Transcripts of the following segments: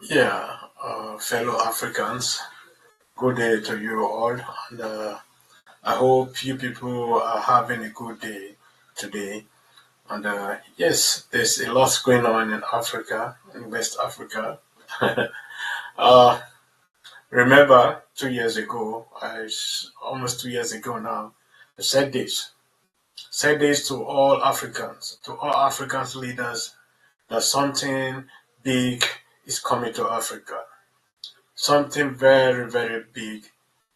Yeah, fellow Africans, good day to you all. And I hope you people are having a good day today. And yes, there's a lot going on in Africa, in West Africa. uh, Remember, 2 years ago, almost 2 years ago now, I said this to all Africans, leaders, that something big is coming to Africa. Something very, very big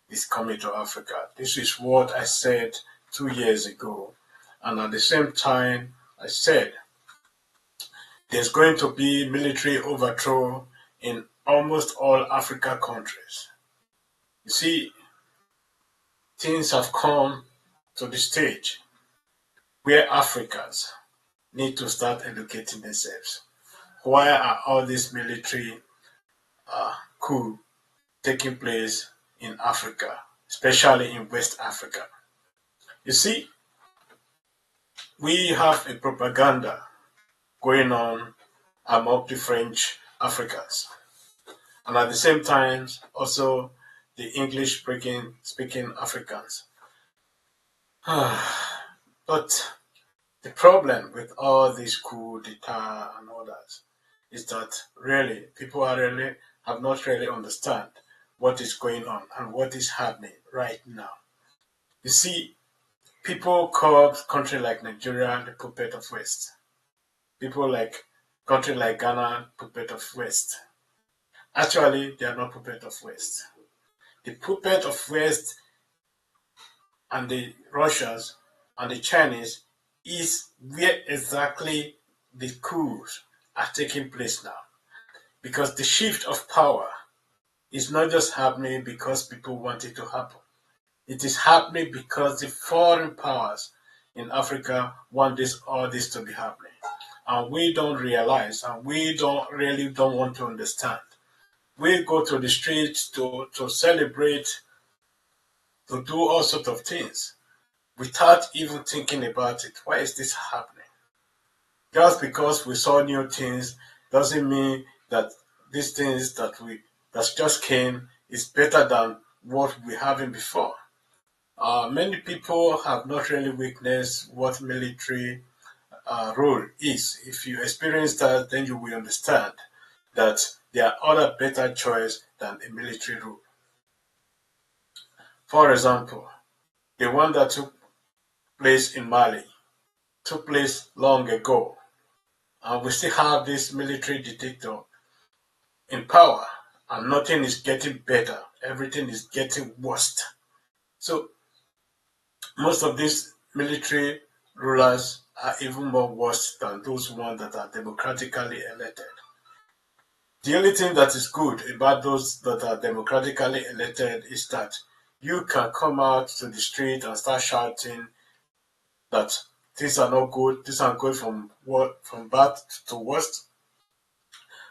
is coming to Africa. This is what I said 2 years ago. And at the same time, I said there's going to be military overthrow in almost all Africa countries. You see, things have come to the stage where Africans need to start educating themselves. Why are all these military coup taking place in Africa, especially in West Africa? You see, we have a propaganda going on among the French Africans, and at the same time, also the English speaking Africans. But the problem with all these coup d'etat and others is that really people are really have not really understand what is going on and what is happening right now. You see, people call country like Nigeria the puppet of West. People like country like Ghana puppet of West. Actually, they are not puppet of West. The puppet of West and the Russians and the Chinese is where exactly the coups are taking place now. Because the shift of power is not just happening because people want it to happen. It is happening because the foreign powers in Africa want all this to be happening. And we don't realize and we don't want to understand. We go to the streets to celebrate, to do all sorts of things without even thinking about it. Why is this happening? Just because we saw new things doesn't mean that these things that just came is better than what we having before. Many people have not really witnessed what military role is. If you experience that, then you will understand that there are other better choice than a military rule. For example, the one that took place in Mali took place long ago, and we still have this military dictator in power, and nothing is getting better. Everything is getting worse. So most of these military rulers are even more worse than those ones that are democratically elected. The only thing that is good about those that are democratically elected is that you can come out to the street and start shouting that things are not good, things are going from bad to worst.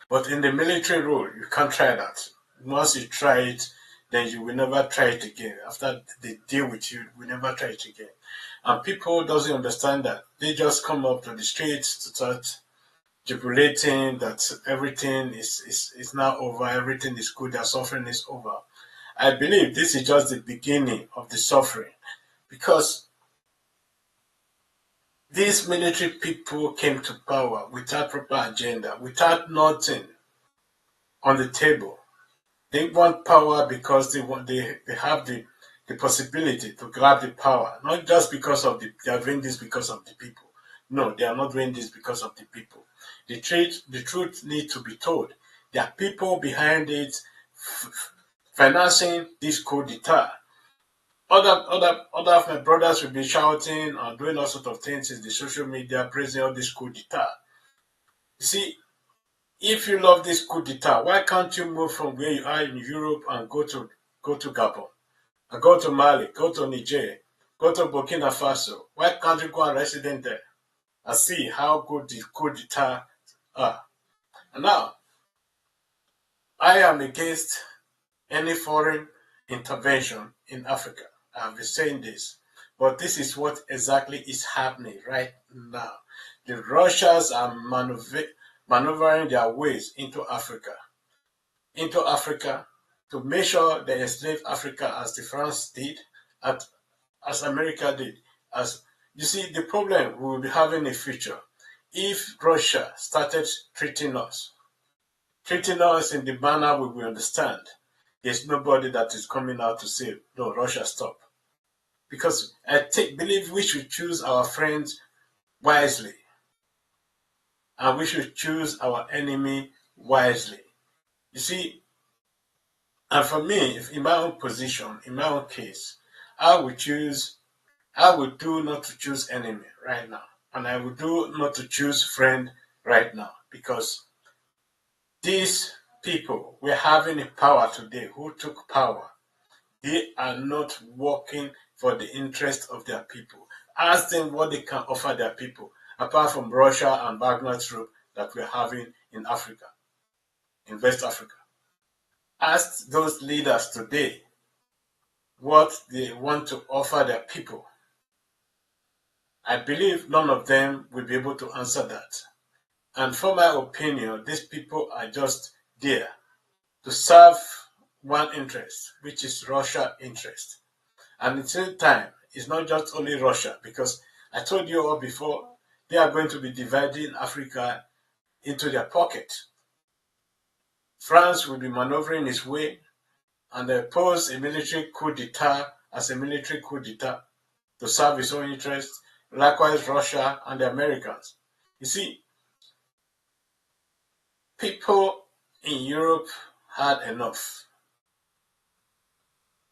But in the military role, you can't try that. Once you try it, then you will never try it again. After they deal with you, you will never try it again. And people doesn't understand that. They just come up to the streets to start jubilating that everything is now over, everything is good, their suffering is over. I believe this is just the beginning of the suffering because these military people came to power without proper agenda, without nothing on the table. They want power because they have the possibility to grab the power, not just because of they are doing this because of the people. No, they are not doing this because of the people. The truth needs to be told. There are people behind it financing this coup d'etat. Other of my brothers will be shouting or doing all sorts of things in the social media praising all this coup d'etat. You see, if you love this coup d'etat, why can't you move from where you are in Europe and go to Gabon, and go to Mali, go to Niger, go to Burkina Faso? Why can't you go and resident there and see how good the coup d'etat are? And now, I am against any foreign intervention in Africa. I've been saying this, but this is what exactly is happening right now. The Russians are maneuvering their ways into Africa. into Africa to make sure they enslave Africa as the France did, as America did. As you see, the problem we will be having in the future if Russia started treating us in the manner we will understand. There's nobody that is coming out to say, no, Russia, stop. Because believe we should choose our friends wisely, and we should choose our enemy wisely. You see, and for me, if in my own position, in my own case, I would do not to choose enemy right now. And I would do not to choose friend right now. Because these people we're having in power today, who took power, they are not working for the interest of their people. Ask them what they can offer their people, apart from Russia and Wagner troop that we're having in Africa, in West Africa. Ask those leaders today what they want to offer their people. I believe none of them will be able to answer that. And for my opinion, these people are just there to serve one interest, which is Russia interest. And at the same time, it's not just only Russia, because I told you all before, they are going to be dividing Africa into their pocket. France will be maneuvering its way and oppose a military coup d'etat as a military coup d'etat to serve its own interests. Likewise, Russia and the Americans. You see, people in Europe had enough.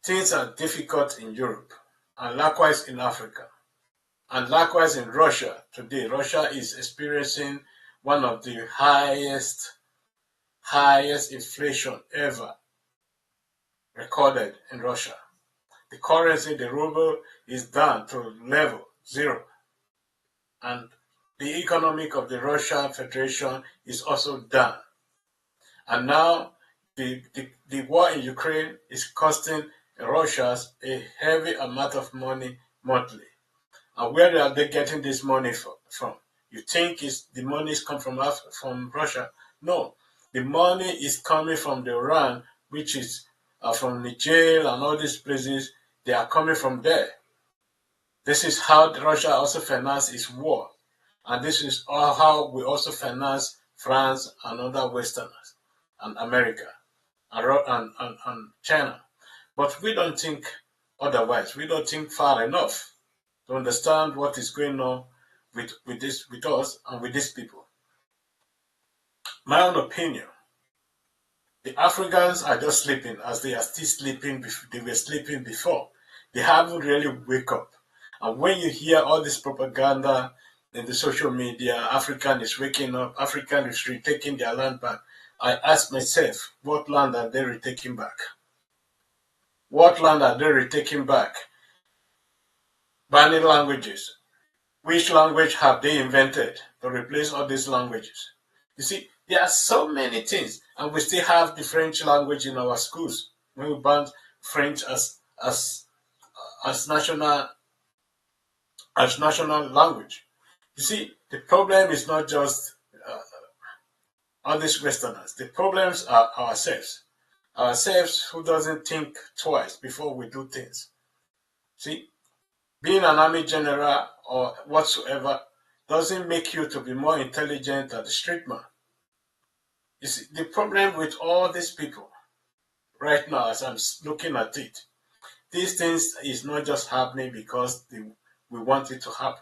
Things are difficult in Europe, and likewise in Africa. And likewise in Russia today. Russia is experiencing one of the highest inflation ever recorded in Russia. The currency, the ruble, is down to level 0. And the economic of the Russian Federation is also down. And now the war in Ukraine is costing Russia a heavy amount of money monthly. And where are they getting this money from? You think the money is come from Russia? No, the money is coming from the Iran, which is from Niger and all these places. They are coming from there. This is how Russia also finances its war. And this is how we also finance France and other Westerners and America and China. But we don't think otherwise. We don't think far enough to understand what is going on with us and with these people. My own opinion, the Africans are just sleeping as they are still sleeping. They were sleeping before. They haven't really wake up. And when you hear all this propaganda in the social media, African is waking up, African is retaking their land back, I ask myself, what land are they retaking back? What land are they retaking back? Banning languages. Which language have they invented to replace all these languages? You see, there are so many things, and we still have the French language in our schools. When we banned French as national language. You see, the problem is not just all these Westerners. The problems are ourselves. Ourselves who doesn't think twice before we do things. See, being an army general or whatsoever doesn't make you to be more intelligent than the street man. You see, the problem with all these people right now, as I'm looking at it, these things is not just happening because we want it to happen.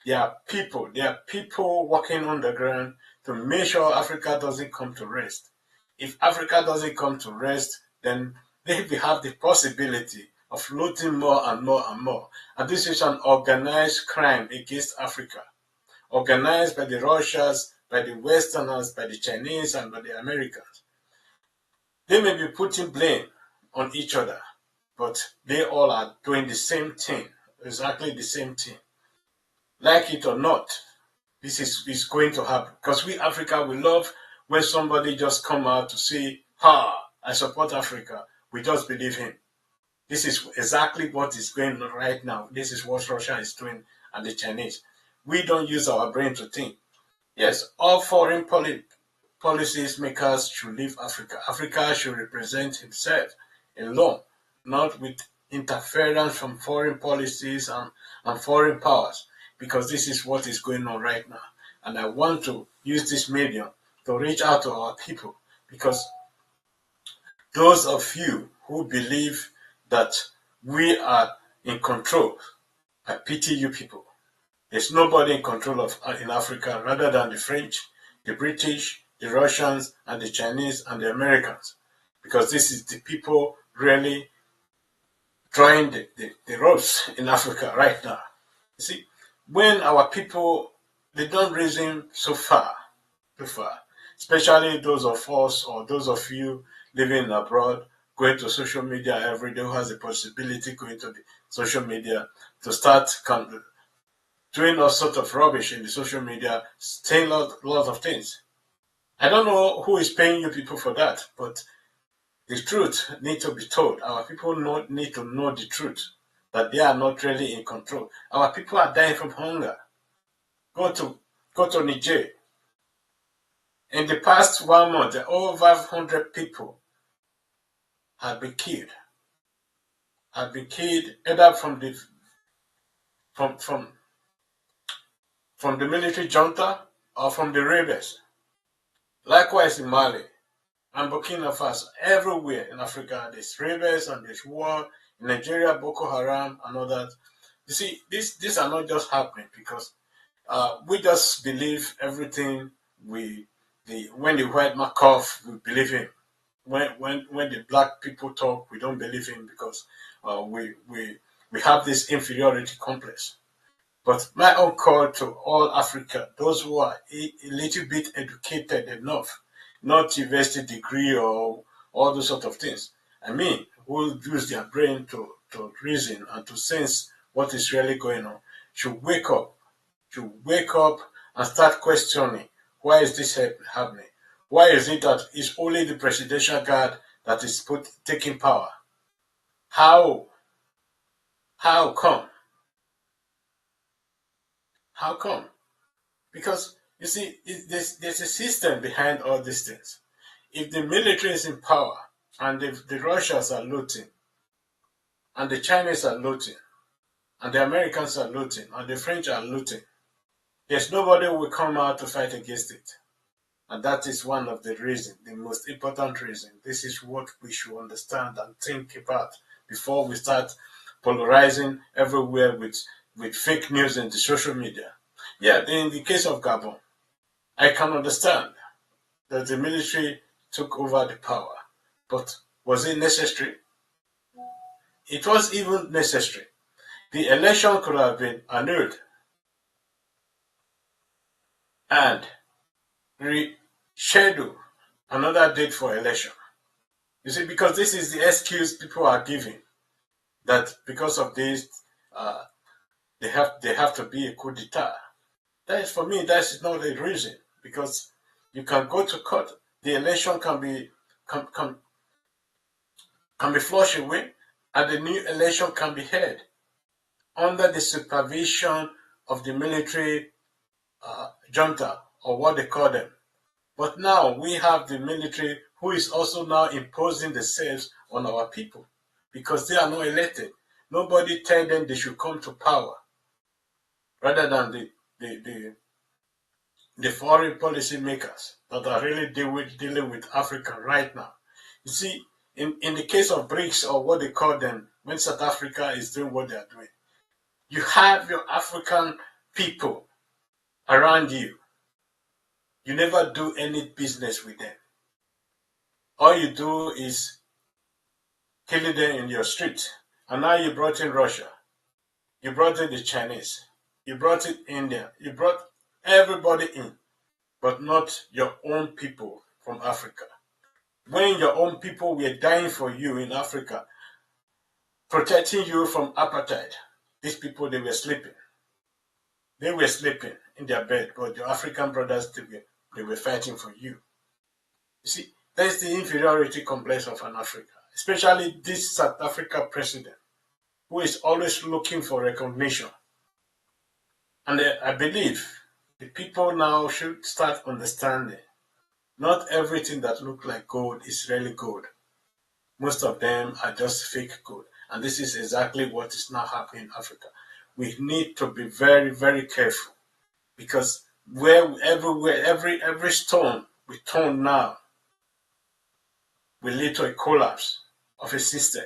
There are people working on the ground to make sure Africa doesn't come to rest. If Africa doesn't come to rest, then they will have the possibility of looting more and more and more. And this is an organized crime against Africa, organized by the Russians, by the Westerners, by the Chinese, and by the Americans. They may be putting blame on each other, but they all are doing the same thing, exactly the same thing. Like it or not, this is going to happen. Because we Africa, we love when somebody just come out to say, I support Africa. We just believe him. This is exactly what is going on right now. This is what Russia is doing and the Chinese. We don't use our brain to think. Yes, all foreign policies makers should leave Africa. Africa should represent himself alone, not with interference from foreign policies and foreign powers, because this is what is going on right now. And I want to use this medium to reach out to our people, because those of you who believe that we are in control, I pity you people. There's nobody in control of in Africa rather than the French, the British, the Russians, and the Chinese and the Americans, because this is the people really drawing the ropes in Africa right now. You see, when our people, they don't reason too far, especially those of us or those of you living abroad, going to social media every day, who has the possibility going to the social media to start doing all sorts of rubbish in the social media, saying lots of things. I don't know who is paying you people for that, but the truth needs to be told. Our people need to know the truth, that they are not really in control. Our people are dying from hunger. Go to Niger. In the past 1 month, over 500 people have been killed. Have been killed either from from from the military junta or from the rebels. Likewise in Mali and Burkina Faso, everywhere in Africa, there's rebels and there's war. In Nigeria, Boko Haram and all that. You see, these are not just happening because we just believe everything when the white man cough, we believe him. When the black people talk, we don't believe him because we have this inferiority complex. But my own call to all Africa, those who are a little bit educated enough, not university degree or all those sort of things. I mean, who use their brain to reason and to sense what is really going on, should wake up, and start questioning, why is this happening? Why is it that it's only the presidential guard that is taking power? How? How come? How come? Because you see, there's a system behind all these things. If the military is in power and the Russians are looting, and the Chinese are looting, and the Americans are looting, and the French are looting, there's nobody who will come out to fight against it. And that is one of the reasons, the most important reason. This is what we should understand and think about before we start polarizing everywhere with fake news in the social media. Yeah, in the case of Gabon, I can understand that the military took over the power, but was it necessary? It was even necessary. The election could have been annulled and reschedule another date for election. You see, because this is the excuse people are giving, that because of this, they have to be a coup d'etat. That is, for me, that is not the reason, because you can go to court, the election can be flushed away, and the new election can be held under the supervision of the military junta, or what they call them. But now we have the military who is also now imposing themselves on our people because they are not elected. Nobody tell them they should come to power, rather than the foreign policy makers that are really dealing with Africa right now. You see, in the case of BRICS, or what they call them, when South Africa is doing what they are doing, you have your African people around you. You never do any business with them. All you do is killing them in your street. And now you brought in Russia. You brought in the Chinese. You brought in India. You brought everybody in, but not your own people from Africa. When your own people were dying for you in Africa, protecting you from apartheid, these people, they were sleeping. They were sleeping in their bed, but your African brothers, they were fighting for you. You see, that's the inferiority complex of an Africa, especially this South Africa president, who is always looking for recognition. And I believe the people now should start understanding Not everything that looks like gold is really gold. Most of them are just fake gold. And this is exactly what is now happening in Africa. We need to be very, very careful, because everywhere, every stone we turn now will lead to a collapse of a system.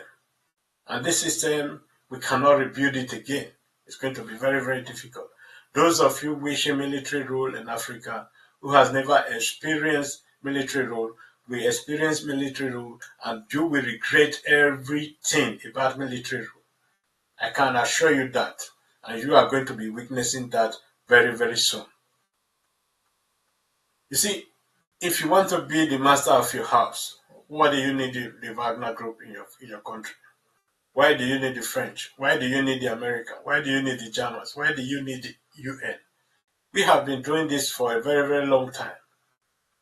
And this system, we cannot rebuild it again. It's going to be very, very difficult. Those of you wishing military rule in Africa who has never experienced military rule, will experience military rule, and you will regret everything about military rule. I can assure you that. And you are going to be witnessing that very, very soon. You see, if you want to be the master of your house, what do you need the Wagner group in your country? Why do you need the French? Why do you need the American? Why do you need the Germans? Why do you need the UN? We have been doing this for a very, very long time.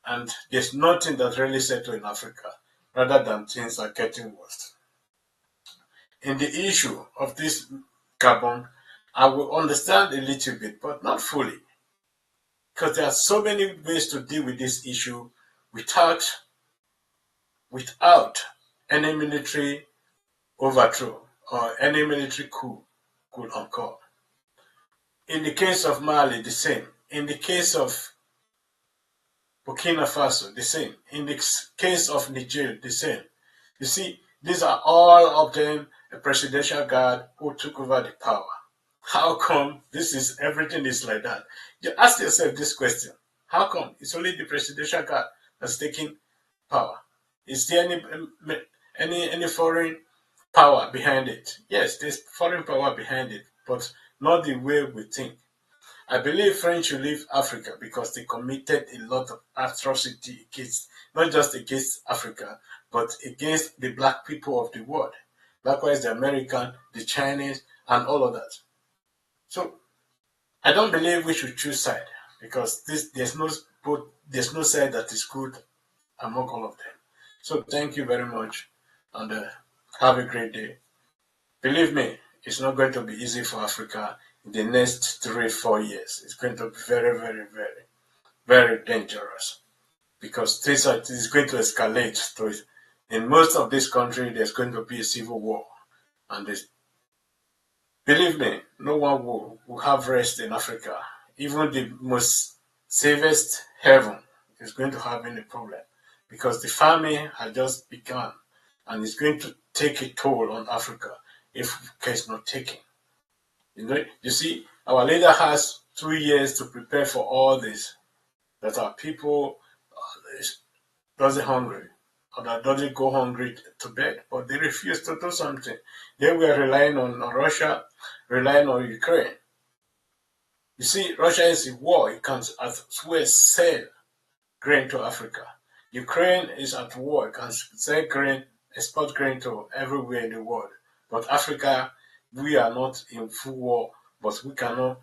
And there's nothing that's really settled in Africa, rather than things are getting worse. In the issue of this carbon, I will understand a little bit, but not fully. Because there are so many ways to deal with this issue without any military overthrow or any military coup could occur. In the case of Mali, the same. In the case of Burkina Faso, the same. In the case of Niger, the same. You see, these are all of them a presidential guard who took over the power. How come everything is like that? You ask yourself this question. How come it's only the presidential guard that's taking power? Is there any foreign power behind it? Yes, there's foreign power behind it, but not the way we think. I believe French should leave Africa because they committed a lot of atrocity against, not just against Africa, but against the black people of the world. Likewise, the American, the Chinese, and all of that. So I don't believe we should choose side, because there's no side that is good among all of them. So thank you very much, and have a great day. Believe me, it's not going to be easy for Africa in the next 3-4 years. It's going to be very, very, very, very dangerous, because this is going to escalate to it. In most of this country, there's going to be a civil war, and believe me, no one will have rest in Africa. Even the most safest heaven is going to have any problem, because the famine has just begun, and it's going to take a toll on Africa if care is not taken. You see, our leader has 2 years to prepare for all this, that our people doesn't hungry, or that doesn't go hungry to bed, but they refuse to do something. They were relying on Russia, relying on Ukraine. You see, Russia is in war. It can as well sell grain to Africa. Ukraine is at war. It can sell grain, export grain to everywhere in the world. But Africa, we are not in full war, but we cannot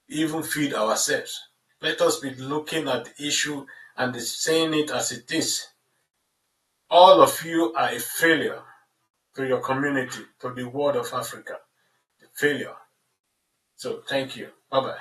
even feed ourselves. Let us be looking at the issue and saying it as it is. All of you are a failure to your community, to the world of Africa. A failure. So thank you. Bye-bye.